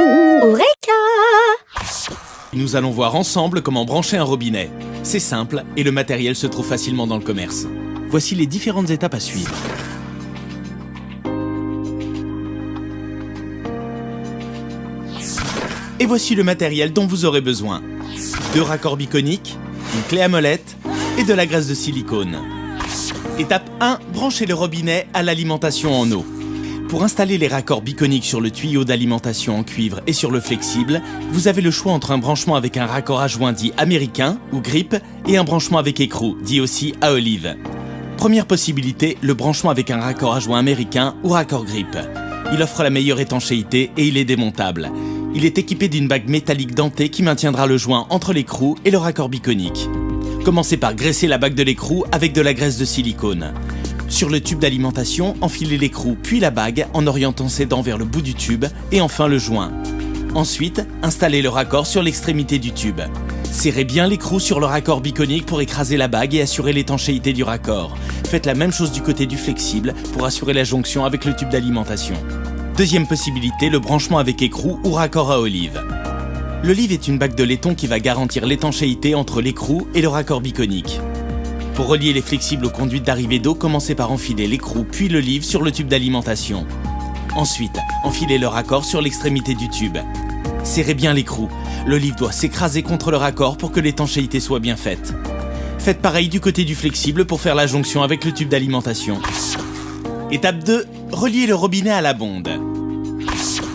Eureka! Nous allons voir ensemble comment brancher un robinet. C'est simple et le matériel se trouve facilement dans le commerce. Voici les différentes étapes à suivre. Et voici le matériel dont vous aurez besoin. 2 raccords biconiques, une clé à molette et de la graisse de silicone. Étape 1, branchez le robinet à l'alimentation en eau. Pour installer les raccords biconiques sur le tuyau d'alimentation en cuivre et sur le flexible, vous avez le choix entre un branchement avec un raccord à joint dit américain ou grip et un branchement avec écrou, dit aussi à olive. Première possibilité, le branchement avec un raccord à joint américain ou raccord grip. Il offre la meilleure étanchéité et il est démontable. Il est équipé d'une bague métallique dentée qui maintiendra le joint entre l'écrou et le raccord biconique. Commencez par graisser la bague de l'écrou avec de la graisse de silicone. Sur le tube d'alimentation, enfilez l'écrou puis la bague en orientant ses dents vers le bout du tube et enfin le joint. Ensuite, installez le raccord sur l'extrémité du tube. Serrez bien l'écrou sur le raccord biconique pour écraser la bague et assurer l'étanchéité du raccord. Faites la même chose du côté du flexible pour assurer la jonction avec le tube d'alimentation. Deuxième possibilité, le branchement avec écrou ou raccord à olive. L'olive est une bague de laiton qui va garantir l'étanchéité entre l'écrou et le raccord biconique. Pour relier les flexibles aux conduites d'arrivée d'eau, commencez par enfiler l'écrou puis l'olive sur le tube d'alimentation. Ensuite, enfilez le raccord sur l'extrémité du tube. Serrez bien l'écrou. L'olive doit s'écraser contre le raccord pour que l'étanchéité soit bien faite. Faites pareil du côté du flexible pour faire la jonction avec le tube d'alimentation. Étape 2, reliez le robinet à la bonde.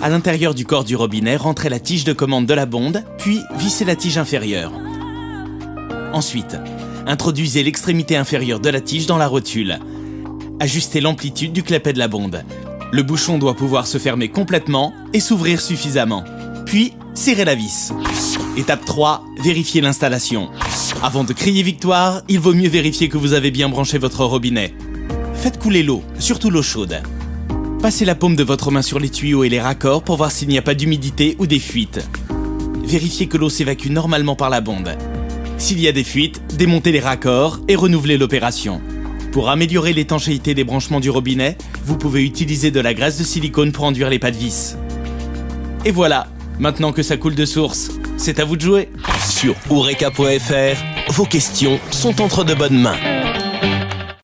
À l'intérieur du corps du robinet, rentrez la tige de commande de la bonde, puis vissez la tige inférieure. Ensuite, introduisez l'extrémité inférieure de la tige dans la rotule. Ajustez l'amplitude du clapet de la bonde. Le bouchon doit pouvoir se fermer complètement et s'ouvrir suffisamment. Puis, serrez la vis. Étape 3, vérifiez l'installation. Avant de crier victoire, il vaut mieux vérifier que vous avez bien branché votre robinet. Faites couler l'eau, surtout l'eau chaude. Passez la paume de votre main sur les tuyaux et les raccords pour voir s'il n'y a pas d'humidité ou des fuites. Vérifiez que l'eau s'évacue normalement par la bonde. S'il y a des fuites, démontez les raccords et renouvelez l'opération. Pour améliorer l'étanchéité des branchements du robinet, vous pouvez utiliser de la graisse de silicone pour enduire les pas de vis. Et voilà, maintenant que ça coule de source, c'est à vous de jouer. Sur eureka.fr, vos questions sont entre de bonnes mains.